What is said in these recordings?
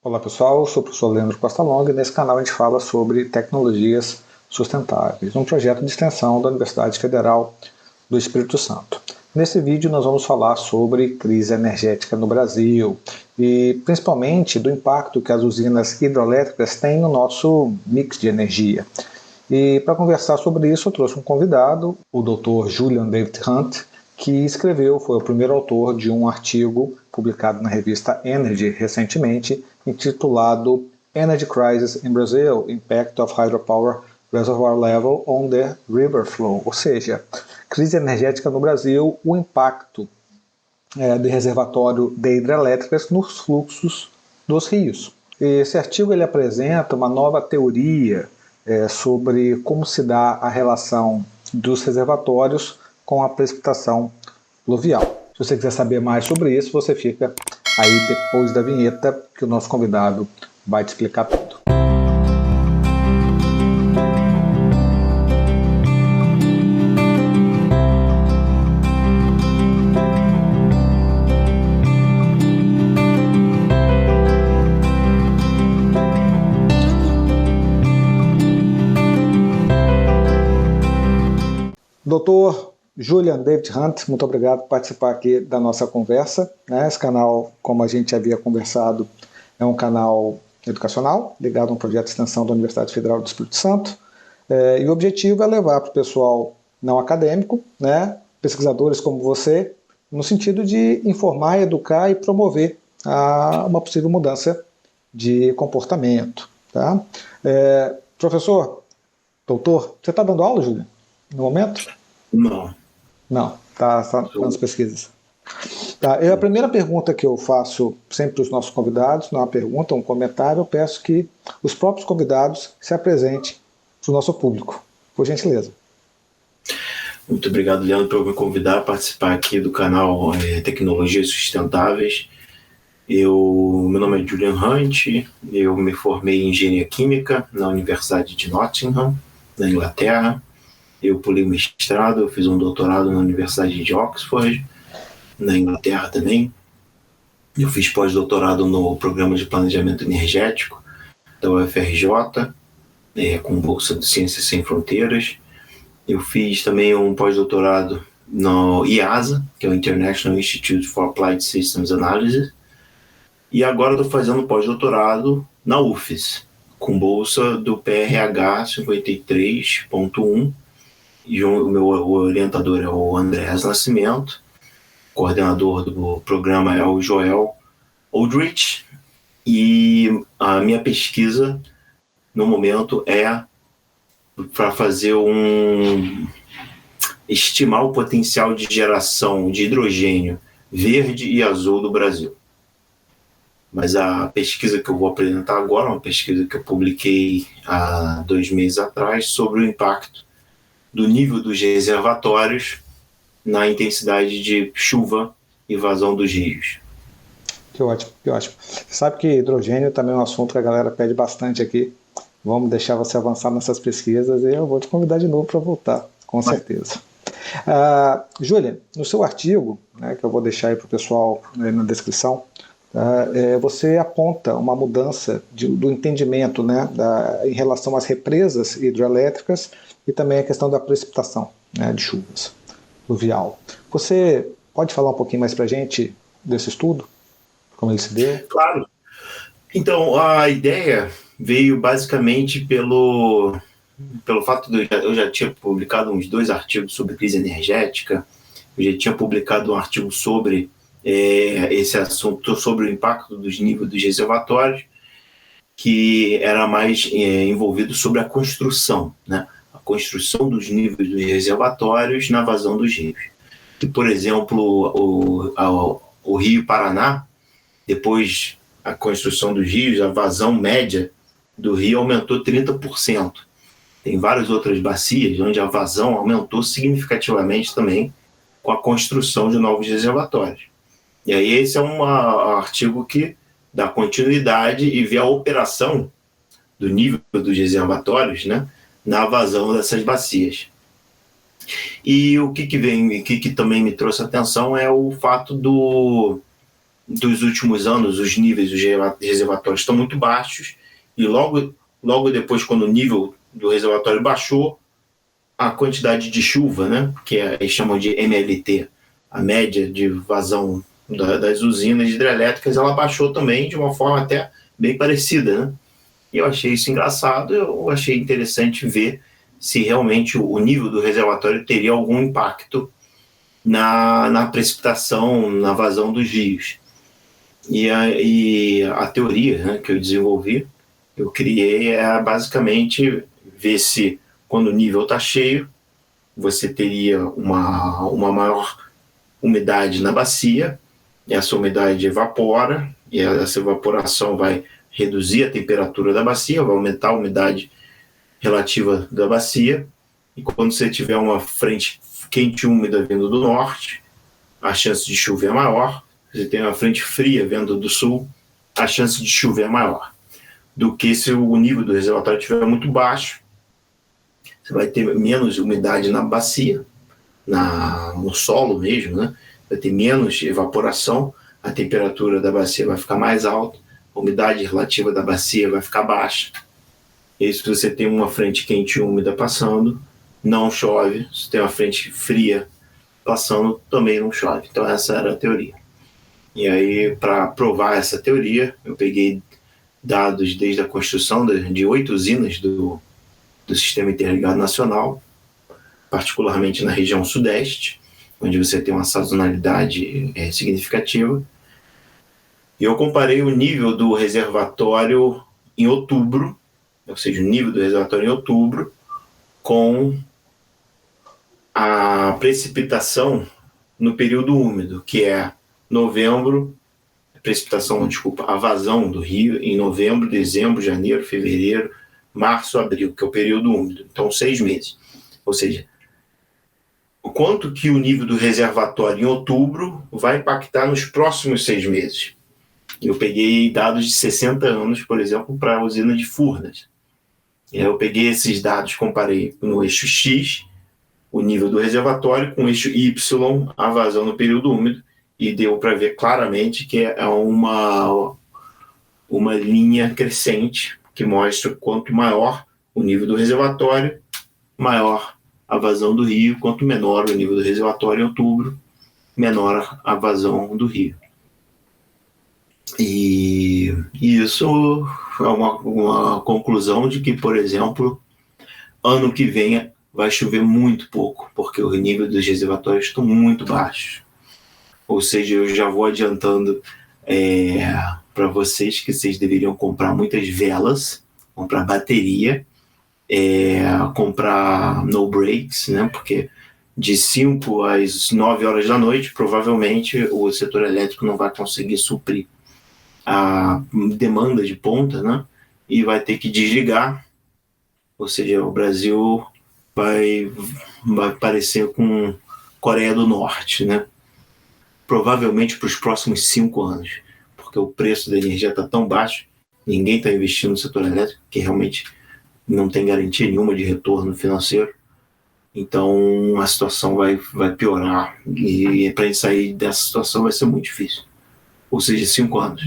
Olá pessoal, eu sou o professor Leandro Costa Longa e nesse canal a gente fala sobre tecnologias sustentáveis, um projeto de extensão da Universidade Federal do Espírito Santo. Nesse vídeo nós vamos falar sobre crise energética no Brasil e principalmente do impacto que as usinas hidroelétricas têm no nosso mix de energia. E para conversar sobre isso eu trouxe um convidado, o Dr. Julian David Hunt, que foi o primeiro autor de um artigo publicado na revista Energy recentemente, intitulado Energy Crisis in Brazil, Impact of Hydropower Reservoir Level on the River Flow, ou seja, crise energética no Brasil, o impacto do reservatório de hidrelétricas nos fluxos dos rios. Esse artigo ele apresenta uma nova teoria sobre como se dá a relação dos reservatórios com a precipitação pluvial. Se você quiser saber mais sobre isso, você fica aí depois da vinheta que o nosso convidado vai te explicar tudo. Doutor Julian David Hunt, muito obrigado por participar aqui da nossa conversa. Esse canal, como a gente havia conversado, é um canal educacional, ligado a um projeto de extensão da Universidade Federal do Espírito Santo. E o objetivo é levar para o pessoal não acadêmico, pesquisadores como você, no sentido de informar, educar e promover uma possível mudança de comportamento. Tá? Professor, doutor, você está dando aula, Julian, no momento? Não, está nas pesquisas. Tá, a primeira pergunta que eu faço sempre para os nossos convidados, não é uma pergunta, é um comentário, eu peço que os próprios convidados se apresentem para o nosso público, por gentileza. Muito obrigado, Leandro, por me convidar a participar aqui do canal Tecnologias Sustentáveis. Meu nome é Julian Hunt, eu me formei em Engenharia Química na Universidade de Nottingham, na Inglaterra. Eu pulei o mestrado, eu fiz um doutorado na Universidade de Oxford, na Inglaterra também. Eu fiz pós-doutorado no Programa de Planejamento Energético da UFRJ, com bolsa de Ciências Sem Fronteiras. Eu fiz também um pós-doutorado no IASA, que é o International Institute for Applied Systems Analysis. E agora estou fazendo pós-doutorado na UFES, com bolsa do PRH 53.1. E o meu orientador é o Andrés Nascimento, o coordenador do programa é o Joel Aldrich, e a minha pesquisa no momento é para estimar o potencial de geração de hidrogênio verde e azul do Brasil. Mas a pesquisa que eu vou apresentar agora é uma pesquisa que eu publiquei há 2 meses atrás sobre o impacto do nível dos reservatórios na intensidade de chuva e vazão dos rios. Que ótimo, que ótimo. Você sabe que hidrogênio também é um assunto que a galera pede bastante aqui. Vamos deixar você avançar nessas pesquisas e eu vou te convidar de novo para voltar, com certeza. Júlia, no seu artigo, que eu vou deixar aí para o pessoal na descrição, você aponta uma mudança do entendimento em relação às represas hidroelétricas e também a questão da precipitação de chuvas pluvial. Você pode falar um pouquinho mais para a gente desse estudo? Como ele se deu? Claro. Então, a ideia veio basicamente pelo fato de eu já tinha publicado uns 2 artigos sobre crise energética, eu já tinha publicado um artigo sobre esse assunto, sobre o impacto dos níveis dos reservatórios, que era mais envolvido sobre a construção, a construção dos níveis dos reservatórios na vazão dos rios. E, por exemplo, o Rio Paraná, depois a construção dos rios, a vazão média do rio aumentou 30%. Tem várias outras bacias onde a vazão aumentou significativamente também com a construção de novos reservatórios. E aí esse é um artigo que dá continuidade e vê a operação do nível dos reservatórios, na vazão dessas bacias. E o que também me trouxe atenção é o fato dos últimos anos, os níveis dos reservatórios estão muito baixos, e logo depois, quando o nível do reservatório baixou, a quantidade de chuva, né, que eles chamam de MLT, a média de vazão das usinas hidrelétricas, ela baixou também de uma forma até bem parecida, né? E eu achei isso engraçado, eu achei interessante ver se realmente o nível do reservatório teria algum impacto na precipitação, na vazão dos rios. E a teoria, né, que eu desenvolvi, eu criei, é basicamente ver se, quando o nível está cheio, você teria uma maior umidade na bacia, e essa umidade evapora, e essa evaporação vai reduzir a temperatura da bacia, vai aumentar a umidade relativa da bacia, e quando você tiver uma frente quente e úmida vindo do norte, a chance de chover é maior. Se você tem uma frente fria vindo do sul, a chance de chover é maior do que se o nível do reservatório estiver muito baixo. Você vai ter menos umidade na bacia, no solo mesmo, né? Vai ter menos evaporação, a temperatura da bacia vai ficar mais alta, a umidade relativa da bacia vai ficar baixa. E se você tem uma frente quente e úmida passando, não chove. Se tem uma frente fria passando, também não chove. Então essa era a teoria. E aí, para provar essa teoria, eu peguei dados desde a construção de 8 usinas do Sistema Interligado Nacional, particularmente na região sudeste, onde você tem uma sazonalidade significativa. E eu comparei o nível do reservatório em outubro, ou seja, o nível do reservatório em outubro, com a precipitação no período úmido, que é novembro, a vazão do rio em novembro, dezembro, janeiro, fevereiro, março, abril, que é o período úmido. Então, 6 meses. Ou seja, o quanto que o nível do reservatório em outubro vai impactar nos próximos 6 meses. Eu peguei dados de 60 anos, por exemplo, para a usina de Furnas. Eu peguei esses dados, comparei no eixo X, o nível do reservatório, com o eixo Y, a vazão no período úmido, e deu para ver claramente que é uma linha crescente que mostra quanto maior o nível do reservatório, maior a vazão do rio, quanto menor o nível do reservatório em outubro, menor a vazão do rio. E isso é uma conclusão de que, por exemplo, ano que vem vai chover muito pouco, porque o nível dos reservatórios estão muito baixos. Ou seja, eu já vou adiantando para vocês que vocês deveriam comprar muitas velas, comprar bateria, comprar no breaks, né? Porque de 5 às 9 horas da noite, provavelmente o setor elétrico não vai conseguir suprir a demanda de ponta, né? E vai ter que desligar. Ou seja, o Brasil vai parecer com Coreia do Norte, né? Provavelmente para os próximos 5 anos, porque o preço da energia está tão baixo, ninguém está investindo no setor elétrico, que realmente não tem garantia nenhuma de retorno financeiro. Então a situação vai piorar, e para sair dessa situação vai ser muito difícil. Ou seja, 5 anos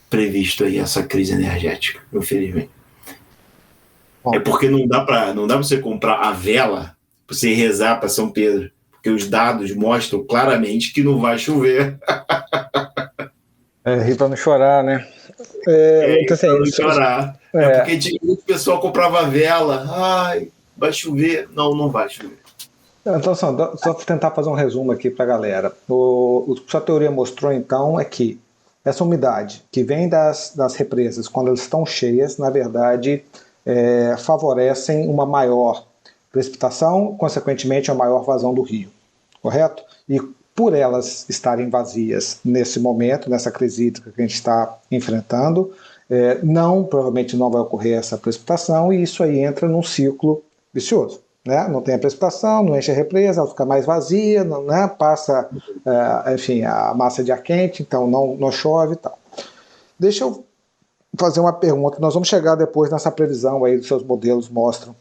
previsto aí essa crise energética, infelizmente. Bom, é porque não dá para você comprar a vela para você rezar para São Pedro, porque os dados mostram claramente que não vai chover. Rir para não chorar, né? Então, assim, não chorar. Porque antigamente o pessoal comprava vela, ai, vai chover. Não vai chover. Então, só para tentar fazer um resumo aqui para a galera. O que sua teoria mostrou, então, é que essa umidade que vem das represas, quando elas estão cheias, na verdade, favorecem uma maior precipitação, consequentemente, uma maior vazão do rio. Correto? E por elas estarem vazias nesse momento, nessa crise hídrica que a gente está enfrentando, provavelmente não vai ocorrer essa precipitação, e isso aí entra num ciclo vicioso. Né? Não tem a precipitação, não enche a represa, ela fica mais vazia, né? Passa a massa de ar quente, então não chove e tal. Deixa eu fazer uma pergunta, nós vamos chegar depois nessa previsão aí dos seus modelos mostram.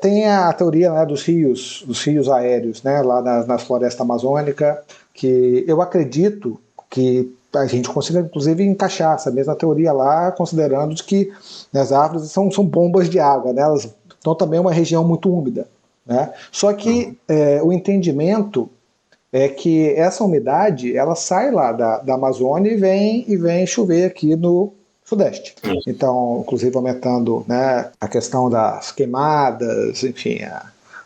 Tem a teoria, né, dos rios aéreos, né, lá na floresta amazônica, que eu acredito que a gente consiga, inclusive, encaixar essa mesma teoria lá, considerando de que as árvores são bombas de água, né? Elas estão também uma região muito úmida, né? Só que o entendimento é que essa umidade ela sai lá da Amazônia e vem chover aqui no Sudeste. Então, inclusive aumentando, né, a questão das queimadas, enfim,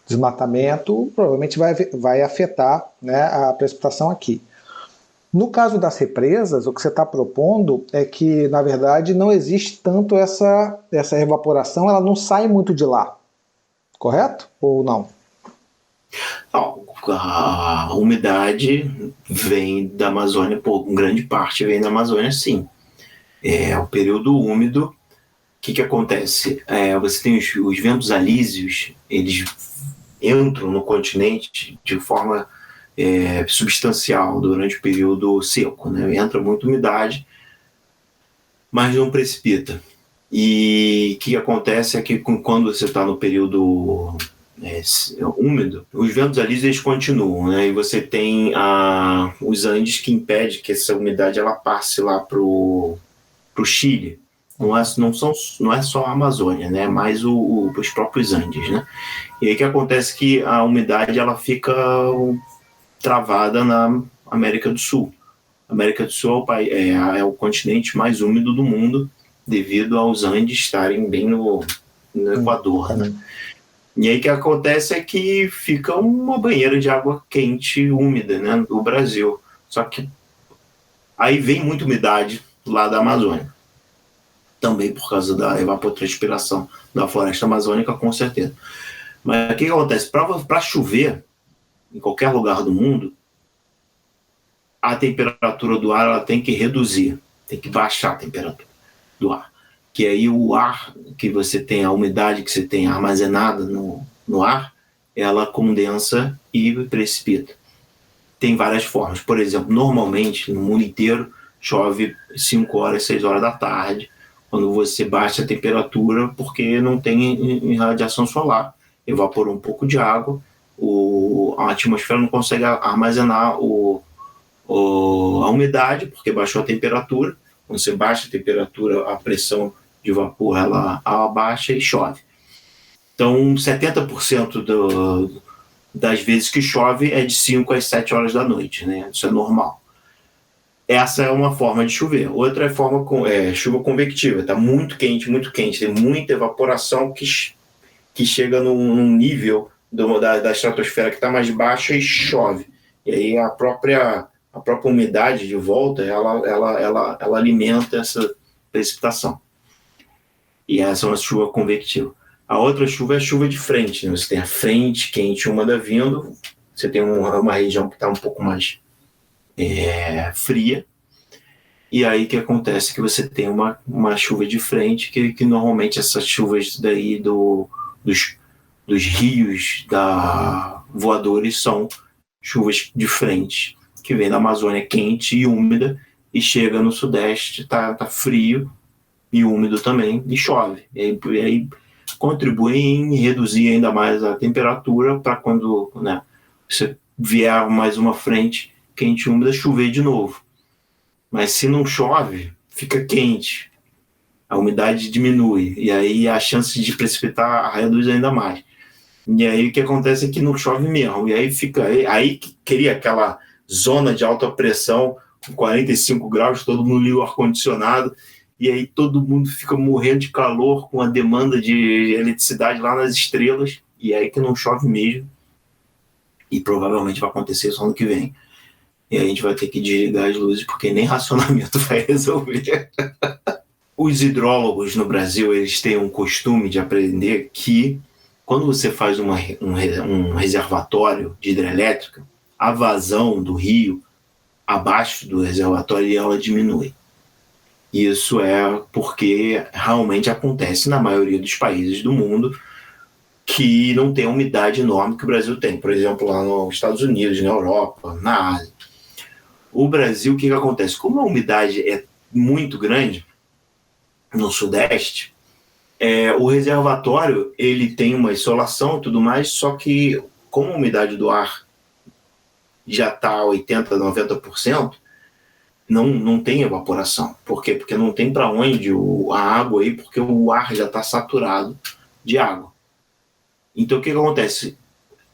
desmatamento, provavelmente vai afetar, né, a precipitação aqui. No caso das represas, o que você está propondo é que, na verdade, não existe tanto essa evaporação, ela não sai muito de lá, correto? Ou não? Não, a umidade vem da Amazônia, grande parte vem da Amazônia, sim. O período úmido, o que acontece? Você tem os ventos alísios, eles entram no continente de forma substancial durante o período seco, né? Entra muita umidade, mas não precipita. E o que acontece é que quando você está no período úmido, os ventos alísios eles continuam, né? E você tem os Andes que impede que essa umidade ela passe lá pro Chile. Não é só a Amazônia, né? Mas os próprios Andes, né? E aí que acontece que a umidade ela fica travada na América do Sul. A América do Sul é o continente mais úmido do mundo, devido aos Andes estarem bem no Equador, né? E aí o que acontece é que fica uma banheira de água quente, úmida, né, do Brasil. Só que aí vem muita umidade lá da Amazônia. Também por causa da evapotranspiração da floresta amazônica, com certeza. Mas o que acontece? Para chover, em qualquer lugar do mundo, a temperatura do ar ela tem que reduzir, tem que baixar a temperatura do ar. Que aí o ar que você tem, a umidade que você tem armazenada no ar, ela condensa e precipita. Tem várias formas. Por exemplo, normalmente, no mundo inteiro, chove 5 horas, 6 horas da tarde, quando você baixa a temperatura, porque não tem radiação solar. Evaporou um pouco de água, a atmosfera não consegue armazenar a umidade, porque baixou a temperatura. Quando você baixa a temperatura, a pressão de vapor ela abaixa e chove. Então, 70% das vezes que chove é de 5 às 7 horas da noite, né? Isso é normal. Essa é uma forma de chover. Outra é chuva convectiva. Está muito quente, tem muita evaporação que chega num nível da estratosfera que está mais baixa e chove. E aí a própria umidade de volta, ela alimenta essa precipitação. E essa é uma chuva convectiva. A outra chuva é a chuva de frente, né? Você tem a frente quente úmida vindo, você tem uma região que está um pouco mais fria, e aí o que acontece? Que você tem uma chuva de frente, que normalmente essas chuvas daí dos rios voadores são chuvas de frente, que vem da Amazônia quente e úmida, e chega no Sudeste, tá frio e úmido também, e chove. E aí contribui em reduzir ainda mais a temperatura para quando, né, você vier mais uma frente quente e úmida, chover de novo. Mas se não chove, fica quente, a umidade diminui, e aí a chance de precipitar reduz ainda mais. E aí o que acontece é que não chove mesmo, e aí cria aquela zona de alta pressão com 45 graus, todo mundo liga o ar-condicionado, e aí todo mundo fica morrendo de calor com a demanda de eletricidade lá nas estrelas, e aí que não chove mesmo, e provavelmente vai acontecer só ano que vem. E aí a gente vai ter que desligar as luzes, porque nem racionamento vai resolver. Os hidrólogos no Brasil, eles têm um costume de aprender que quando você faz um reservatório de hidrelétrica, a vazão do rio abaixo do reservatório ela diminui. Isso é porque realmente acontece na maioria dos países do mundo que não tem a umidade enorme que o Brasil tem. Por exemplo, lá nos Estados Unidos, na Europa, na Ásia. O Brasil, o que acontece? Como a umidade é muito grande no Sudeste, o reservatório ele tem uma insolação e tudo mais, só que como a umidade do ar já está 80%, 90%, não tem evaporação. Por quê? Porque não tem para onde a água aí, porque o ar já está saturado de água. Então o que acontece?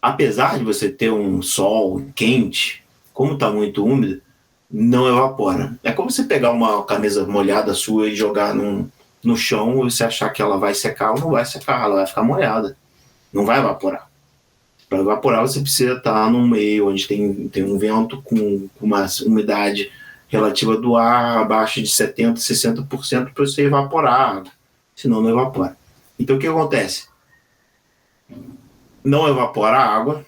Apesar de você ter um sol quente, como está muito úmido, não evapora. É como você pegar uma camisa molhada sua e jogar no chão e você achar que ela vai secar, ou não vai secar, ela vai ficar molhada. Não vai evaporar. Para evaporar, você precisa estar num meio onde tem um vento com uma umidade relativa do ar abaixo de 70%, 60% para você evaporar a água. Senão não evapora. Então o que acontece? Não evapora a água.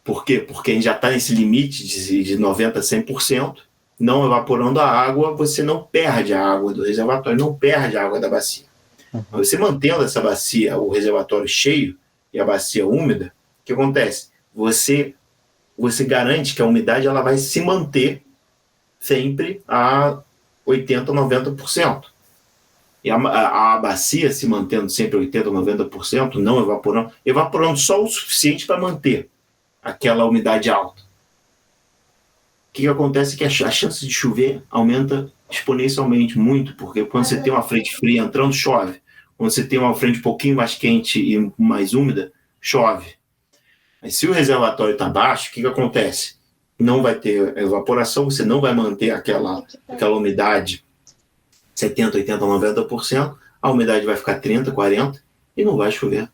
Por quê? Porque a gente já está nesse limite de 90% a 100%. Não evaporando a água, você não perde a água do reservatório, não perde a água da bacia. Mas você mantendo essa bacia, o reservatório cheio e a bacia úmida, o que acontece? Você garante que a umidade ela vai se manter sempre a 80%, 90%. E a bacia se mantendo sempre 80%, 90%, não evaporando só o suficiente para manter aquela umidade alta. O que acontece é que a chance de chover aumenta exponencialmente muito, porque quando você tem uma frente fria entrando, chove. Quando você tem uma frente um pouquinho mais quente e mais úmida, chove. Mas se o reservatório está baixo, o que acontece? Não vai ter evaporação, você não vai manter aquela umidade 70%, 80%, 90%, a umidade vai ficar 30%, 40% e não vai chover.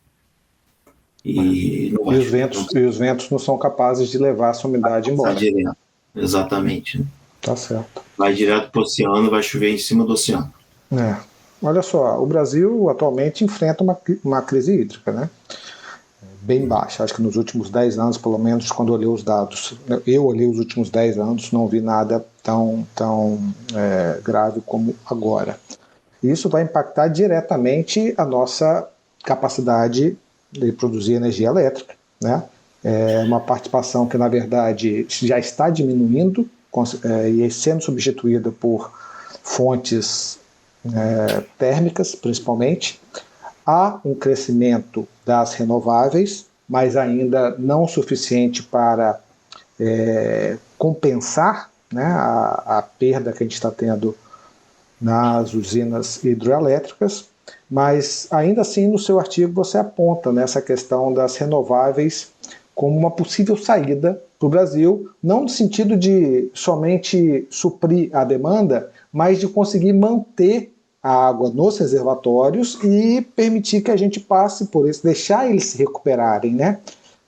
E os ventos não são capazes de levar essa umidade embora. Direto. Exatamente. Tá certo. Vai direto para o oceano, vai chover em cima do oceano. Olha só, o Brasil atualmente enfrenta uma crise hídrica, né? Bem baixa. Acho que nos últimos 10 anos, pelo menos, quando eu olhei os dados, eu olhei os últimos 10 anos, não vi nada tão grave como agora. Isso vai impactar diretamente a nossa capacidade de produzir energia elétrica, né? É uma participação que, na verdade, já está diminuindo e sendo substituída por fontes térmicas, principalmente. Há um crescimento das renováveis, mas ainda não suficiente para compensar, né, a perda que a gente está tendo nas usinas hidroelétricas. Mas, ainda assim, no seu artigo você aponta nessa questão das renováveis como uma possível saída para o Brasil, não no sentido de somente suprir a demanda, mas de conseguir manter a água nos reservatórios e permitir que a gente passe por isso, deixar eles se recuperarem, né?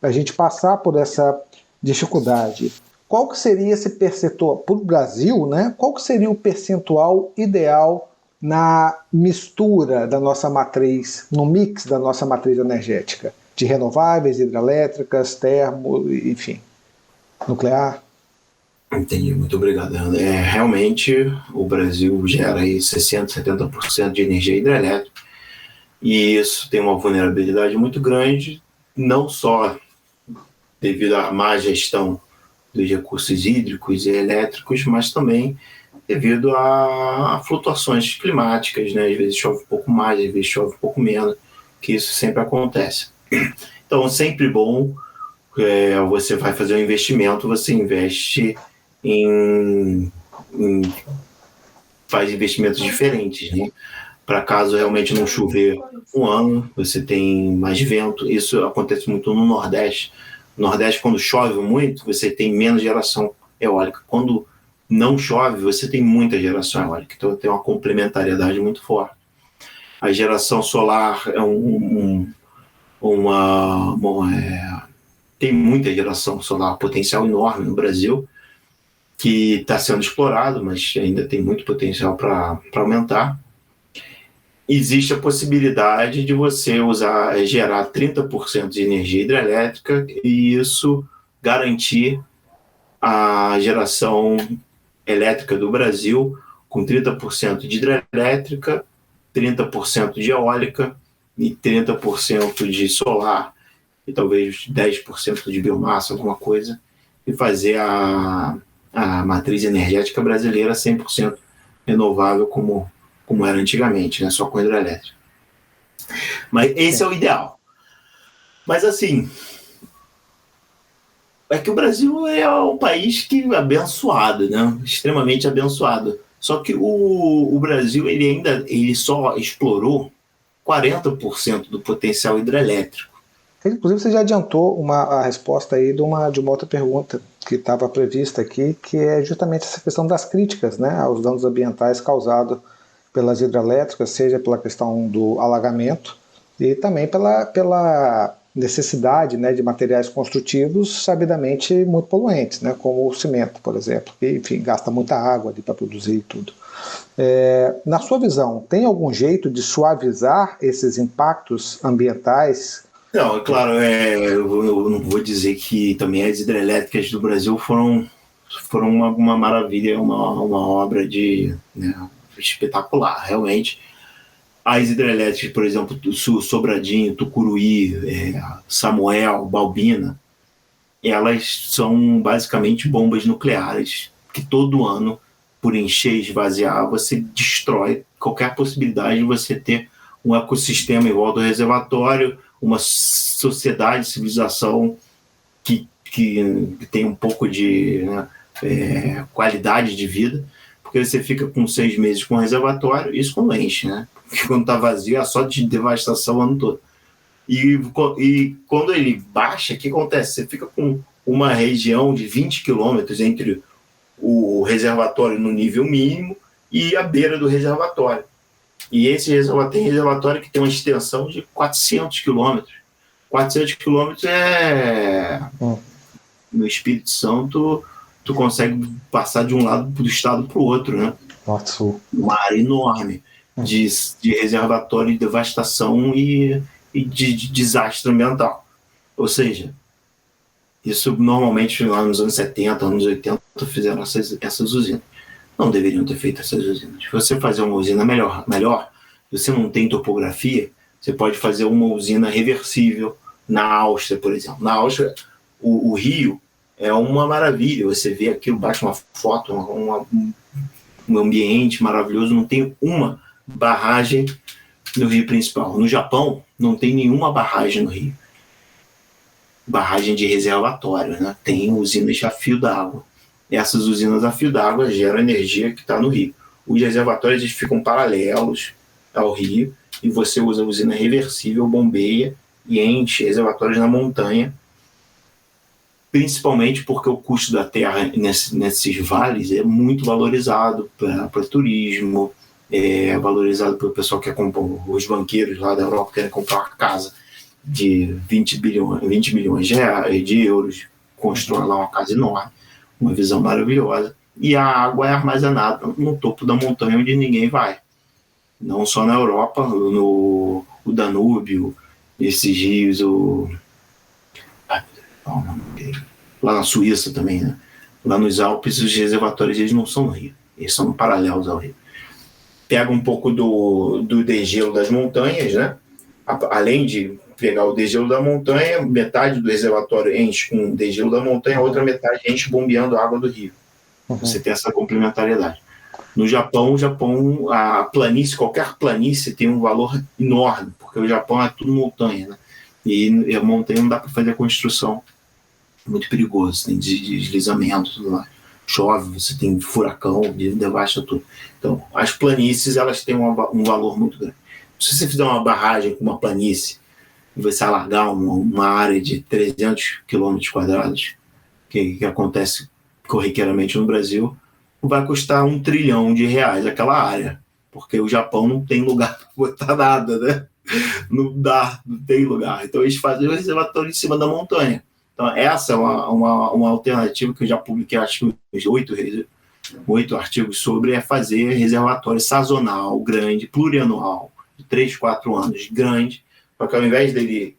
A gente passar por essa dificuldade. Qual que seria esse percentual para o Brasil, né? Qual que seria o percentual ideal na mistura da nossa matriz, no mix da nossa matriz energética, de renováveis, hidrelétricas, termo, enfim, nuclear? Entendi, muito obrigado, Leandro. Realmente, o Brasil gera aí 60%, 70% de energia hidrelétrica, e isso tem uma vulnerabilidade muito grande, não só devido à má gestão dos recursos hídricos e elétricos, mas também devido a flutuações climáticas, né? Às vezes chove um pouco mais, às vezes chove um pouco menos, que isso sempre acontece. Então, sempre bom, você vai fazer um investimento, você investe faz investimentos diferentes, né? Para caso realmente não chover um ano, você tem mais vento. Isso acontece muito no Nordeste. No Nordeste, quando chove muito, você tem menos geração eólica. Quando não chove, você tem muita geração eólica. Então tem uma complementariedade muito forte. A geração solar tem muita geração solar, potencial enorme no Brasil, que está sendo explorado, mas ainda tem muito potencial para aumentar. Existe a possibilidade de você gerar 30% de energia hidrelétrica e isso garantir a geração elétrica do Brasil com 30% de hidrelétrica, 30% de eólica e 30% de solar e talvez 10% de biomassa, alguma coisa, e fazer a matriz energética brasileira 100% renovável como era antigamente, né? Só com hidrelétrica. Mas esse é o ideal. Mas assim, É que o Brasil é um país que é abençoado, né? Extremamente abençoado. Só que o Brasil ele só explorou 40% do potencial hidrelétrico. Inclusive, você já adiantou a resposta aí de uma outra pergunta que estava prevista aqui, que é justamente essa questão das críticas, né, aos danos ambientais causados pelas hidrelétricas, seja pela questão do alagamento e também pela necessidade, né, de materiais construtivos sabidamente muito poluentes, né, como o cimento, por exemplo, que, enfim, gasta muita água para produzir e tudo. Na sua visão, tem algum jeito de suavizar esses impactos ambientais? Não, é claro, eu não vou dizer que também as hidrelétricas do Brasil foram uma maravilha, uma obra né, espetacular, realmente. As hidrelétricas, por exemplo, Sobradinho, Tucuruí, Samuel, Balbina, elas são basicamente bombas nucleares que todo ano, por encher e esvaziar, você destrói qualquer possibilidade de você ter um ecossistema igual ao do reservatório, uma sociedade, civilização que tem um pouco de qualidade de vida, porque você fica com 6 meses com o reservatório, isso quando enche, né? Porque quando está vazio é só de devastação o ano todo. E quando ele baixa, o que acontece? Você fica com uma região de 20 quilômetros entre o reservatório no nível mínimo e a beira do reservatório. E esse reservatório que tem uma extensão de 400 quilômetros. 400 quilômetros no Espírito Santo, tu consegue passar de um lado do estado para o outro, né? Norte-Sul. Uma área enorme de reservatório de devastação e de desastre ambiental. Ou seja, isso normalmente lá nos anos 70, anos 80, fizeram essas usinas. Não deveriam ter feito essas usinas. Se você fazer uma usina melhor, você não tem topografia, você pode fazer uma usina reversível na Áustria, por exemplo. Na Áustria, o rio é uma maravilha. Você vê aquilo, bate uma foto, um ambiente maravilhoso, não tem uma barragem no rio principal. No Japão, não tem nenhuma barragem no rio. Barragem de reservatório, né? Tem usinas a fio d'água. Essas usinas a fio d'água geram energia que está no rio. Os reservatórios eles ficam paralelos ao rio e você usa a usina reversível, bombeia e enche reservatórios na montanha, principalmente porque o custo da terra nesses vales é muito valorizado para turismo, é valorizado pelo pessoal que quer comprar, os banqueiros lá da Europa querem comprar uma casa de 20 milhões de euros, constrói lá uma casa enorme, uma visão maravilhosa, e a água é armazenada no topo da montanha onde ninguém vai. Não só na Europa, no Danúbio, esses rios, lá na Suíça também, né? Lá nos Alpes, os reservatórios eles não são no rio, eles são paralelos ao rio. Pega um pouco do degelo das montanhas, né? Além de pegar o degelo da montanha, metade do reservatório enche com o degelo da montanha, a outra metade enche bombeando a água do rio. Você tem essa complementariedade. No Japão, a planície, qualquer planície tem um valor enorme, porque o Japão é tudo montanha, né? E a montanha não dá para fazer a construção. É muito perigoso, tem deslizamento, tudo lá. Chove, você tem furacão, devasta tudo. Então, as planícies, elas têm um valor muito grande. Se você fizer uma barragem com uma planície, e você alargar uma área de 300 km², que acontece corriqueiramente no Brasil, vai custar R$1 trilhão aquela área, porque o Japão não tem lugar para botar nada, né? Não tem lugar. Então eles fazem o reservatório em cima da montanha. Então essa é uma alternativa que eu já publiquei, acho que 8 artigos sobre, é fazer reservatório sazonal, grande, plurianual, de 3, 4 anos, grande, para que ao invés dele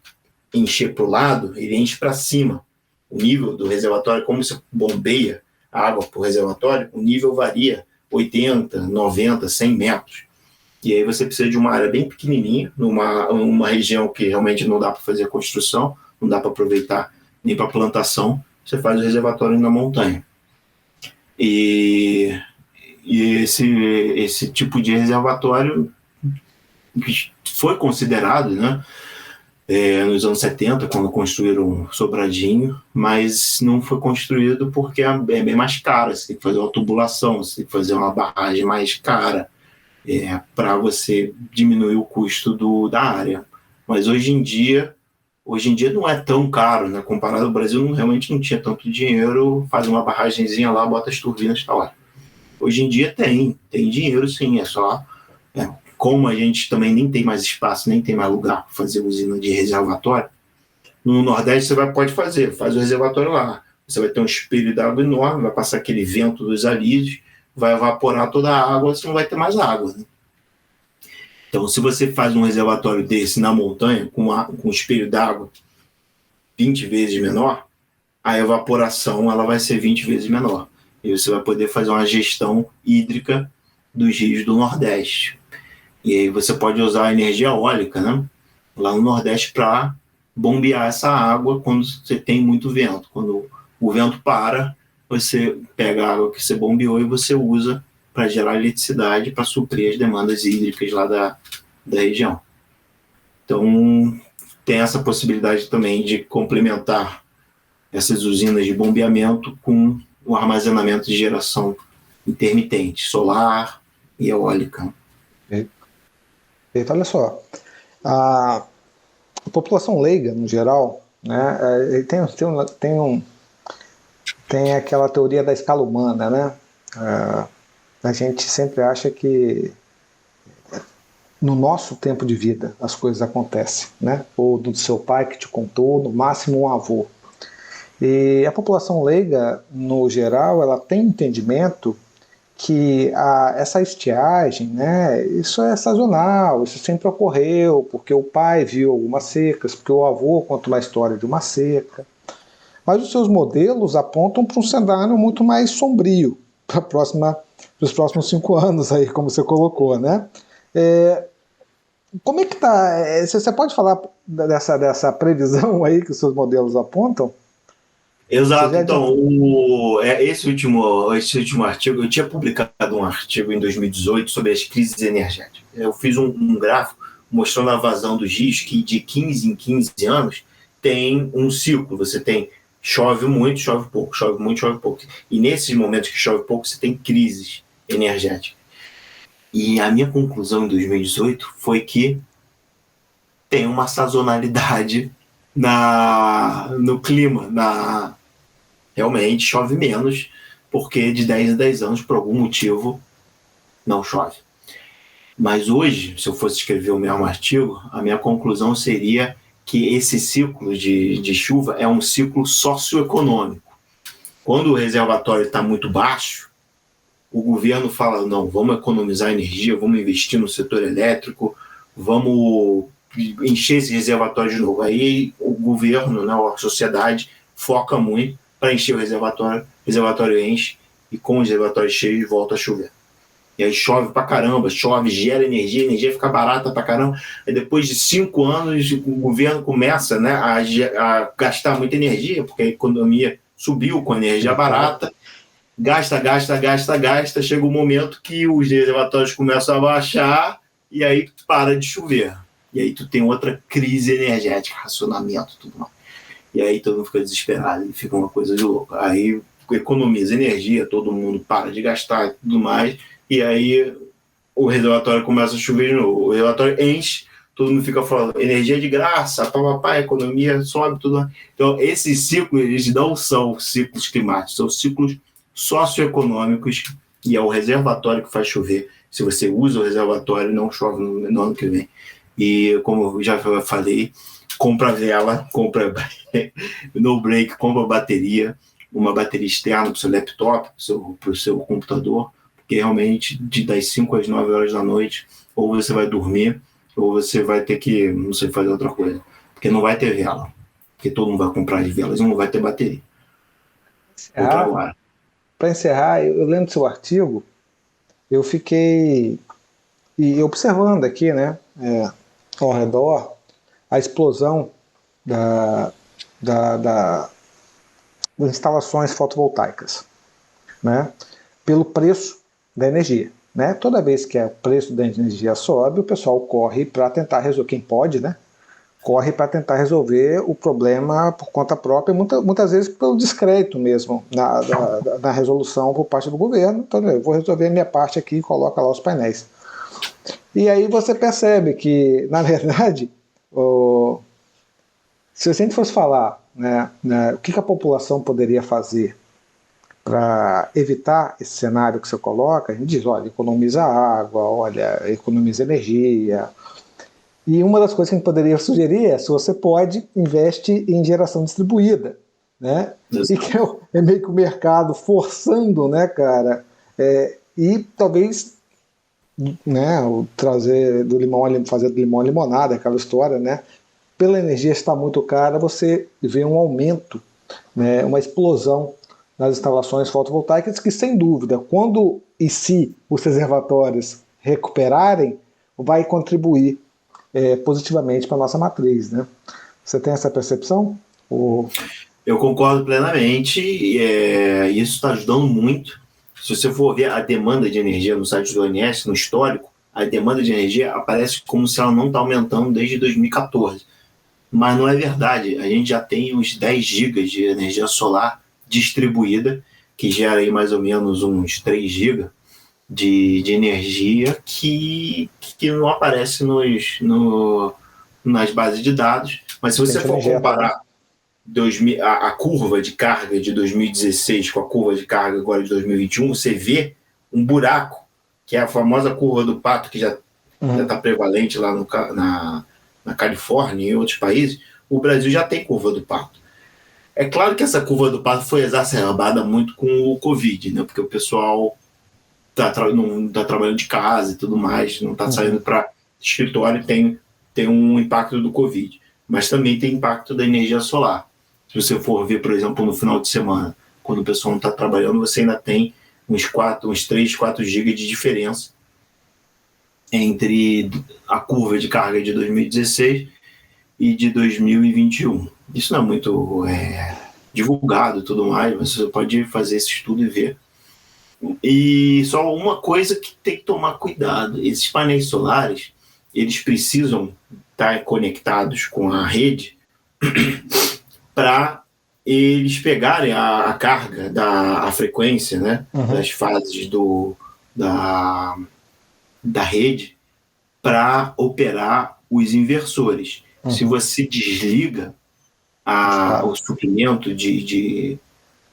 encher para o lado, ele enche para cima. O nível do reservatório, como você bombeia a água para o reservatório, o nível varia 80, 90, 100 metros. E aí você precisa de uma área bem pequenininha, numa região que realmente não dá para fazer a construção, não dá para aproveitar nem para plantação, você faz o reservatório na montanha. E esse tipo de reservatório foi considerado, né, nos anos 70, quando construíram Sobradinho, mas não foi construído porque é bem mais caro, você tem que fazer uma tubulação, você tem que fazer uma barragem mais cara, para você diminuir o custo da área. Mas hoje em dia não é tão caro, né? Comparado ao Brasil, realmente não tinha tanto dinheiro, faz uma barragenzinha lá, bota as turbinas e tá lá. Hoje em dia tem dinheiro sim, é só... como a gente também nem tem mais espaço, nem tem mais lugar para fazer usina de reservatório, no Nordeste você faz o reservatório lá. Você vai ter um espelho d'água enorme, vai passar aquele vento dos alísios, vai evaporar toda a água, você não vai ter mais água, né? Então, se você faz um reservatório desse na montanha, com um espelho d'água 20 vezes menor, a evaporação ela vai ser 20 vezes menor. E você vai poder fazer uma gestão hídrica dos rios do Nordeste. E aí você pode usar a energia eólica, né, lá no Nordeste para bombear essa água quando você tem muito vento. Quando o vento para, você pega a água que você bombeou e você usa para gerar eletricidade para suprir as demandas hídricas lá da região. Então, tem essa possibilidade também de complementar essas usinas de bombeamento com o armazenamento de geração intermitente, solar e eólica. Olha só, a população leiga, no geral, né, tem aquela teoria da escala humana, né? A gente sempre acha que no nosso tempo de vida as coisas acontecem, né? Ou do seu pai que te contou, no máximo um avô. E a população leiga, no geral, ela tem entendimento que essa estiagem, né, isso é sazonal, isso sempre ocorreu, porque o pai viu algumas secas, porque o avô conta uma história de uma seca. Mas os seus modelos apontam para um cenário muito mais sombrio para os próximos 5 anos, aí, como você colocou, né? Como é que está? Você pode falar dessa previsão aí que os seus modelos apontam? Exato, então, esse último artigo, eu tinha publicado um artigo em 2018 sobre as crises energéticas. Eu fiz um gráfico mostrando a vazão dos rios, que de 15 em 15 anos tem um ciclo, você tem chove muito, chove pouco, chove muito, chove pouco. E nesses momentos que chove pouco, você tem crises energéticas. E a minha conclusão em 2018 foi que tem uma sazonalidade no clima, realmente chove menos, porque de 10 a 10 anos, por algum motivo, não chove. Mas hoje, se eu fosse escrever o mesmo artigo, a minha conclusão seria que esse ciclo de chuva é um ciclo socioeconômico. Quando o reservatório está muito baixo, o governo fala, não, vamos economizar energia, vamos investir no setor elétrico, vamos encher esse reservatório de novo. Aí o governo, né, a sociedade, foca muito para encher o reservatório enche, e com os reservatórios cheios volta a chover. E aí chove pra caramba, gera energia, a energia fica barata pra caramba. Aí depois de 5 anos, o governo começa, né, a gastar muita energia, porque a economia subiu com energia barata, gasta, chega um momento que os reservatórios começam a baixar e aí para de chover. E aí tu tem outra crise energética, racionamento, tudo mais. E aí todo mundo fica desesperado e fica uma coisa de louco. Aí economiza energia, todo mundo para de gastar e tudo mais, e aí o reservatório começa a chover de novo. O reservatório enche, todo mundo fica falando energia de graça, a economia sobe, tudo mais. Então esses ciclos, eles não são ciclos climáticos, são ciclos socioeconômicos, e é o reservatório que faz chover. Se você usa o reservatório, não chove no ano que vem. E como eu já falei, compra vela, compra no break, compra bateria, uma bateria externa para o seu laptop, para o seu computador, porque realmente das 5 às 9 horas da noite, ou você vai dormir, ou você vai ter que, não sei, fazer outra coisa, porque não vai ter vela, porque todo mundo vai comprar as velas e não vai ter bateria. Para encerrar, eu lendo seu artigo, eu fiquei observando aqui, né, ao redor, a explosão das instalações fotovoltaicas, né, pelo preço da energia. Né? Toda vez que o preço da energia sobe, o pessoal corre para tentar resolver, quem pode, né, corre para tentar resolver o problema por conta própria, muitas vezes pelo descrédito mesmo na resolução por parte do governo. Então, eu vou resolver a minha parte aqui e coloca lá os painéis. E aí você percebe que, na verdade, se a gente fosse falar o que a população poderia fazer para evitar esse cenário que você coloca, a gente diz, olha, economiza água, olha, economiza energia. E uma das coisas que a gente poderia sugerir é, se você pode, investe em geração distribuída, né? E que é meio que o mercado forçando, né, cara? E talvez, né, fazer do limão limonada, aquela história, né? Pela energia estar muito cara, você vê um aumento, né, uma explosão nas instalações fotovoltaicas que, sem dúvida, quando e se os reservatórios recuperarem, vai contribuir positivamente para a nossa matriz, né? Você tem essa percepção? Eu concordo plenamente, isso está ajudando muito. Se você for ver a demanda de energia no site do ONS, no histórico, a demanda de energia aparece como se ela não está aumentando desde 2014. Mas não é verdade. A gente já tem uns 10 gigas de energia solar distribuída, que gera aí mais ou menos uns 3 gigas de energia que não aparece nas bases de dados. Mas se você for comparar a curva de carga de 2016 com a curva de carga agora de 2021, você vê um buraco, que é a famosa curva do pato, que já está prevalente lá na Califórnia e em outros países. O Brasil já tem curva do pato. É claro que essa curva do pato foi exacerbada muito com o Covid, né? Porque o pessoal não está trabalhando de casa e tudo mais, não está saindo para escritório, tem um impacto do Covid. Mas também tem impacto da energia solar. Se você for ver, por exemplo, no final de semana, quando o pessoal não está trabalhando, você ainda tem uns 3, 4 gigas de diferença entre a curva de carga de 2016 e de 2021. Isso não é muito divulgado e tudo mais, mas você pode fazer esse estudo e ver. E só uma coisa que tem que tomar cuidado: esses painéis solares, eles precisam estar conectados com a rede para eles pegarem a carga, a frequência, né, das fases da rede para operar os inversores. Se você desliga o suprimento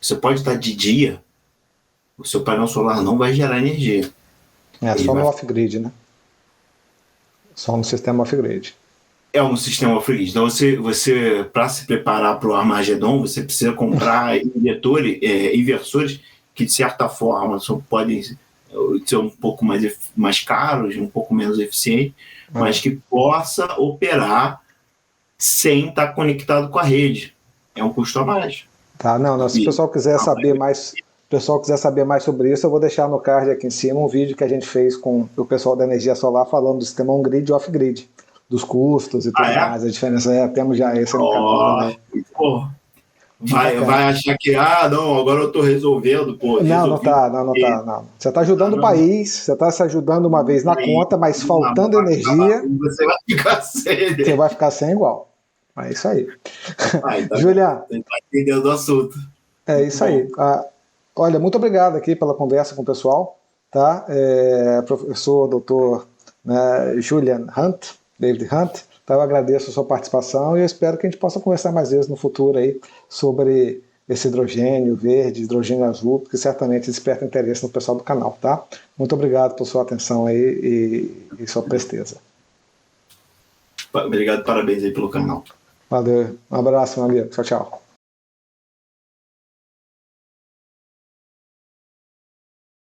você pode estar de dia, o seu painel solar não vai gerar energia. Só no off-grid, né? Só no sistema off-grid. É um sistema off-grid. Então, você para se preparar para o Armagedon, você precisa comprar inversores que, de certa forma, podem ser um pouco mais caros, um pouco menos eficientes, mas que possa operar sem estar conectado com a rede. É um custo a mais. Tá, não. Se o pessoal quiser saber mais sobre isso, eu vou deixar no card aqui em cima um vídeo que a gente fez com o pessoal da energia solar falando do sistema on-grid e off-grid, dos custos e tudo mais. A diferença temos já esse no canal, né? Vai achar que, não, agora eu estou resolvendo. Não tá. Você está ajudando o país, você está se ajudando uma vez na conta, mas faltando energia, você vai ficar sem. Você vai ficar sem igual. É isso aí. Julian, você está entendendo o assunto. É isso aí. Olha, muito obrigado aqui pela conversa com o pessoal, tá? Professor, doutor, né, Julian Hunt, David Hunt. Então, eu agradeço a sua participação e eu espero que a gente possa conversar mais vezes no futuro aí sobre esse hidrogênio verde, hidrogênio azul, porque certamente desperta interesse no pessoal do canal, tá? Muito obrigado por sua atenção aí e sua presteza. Obrigado, parabéns aí pelo canal. Valeu, um abraço, meu amigo. Tchau, tchau.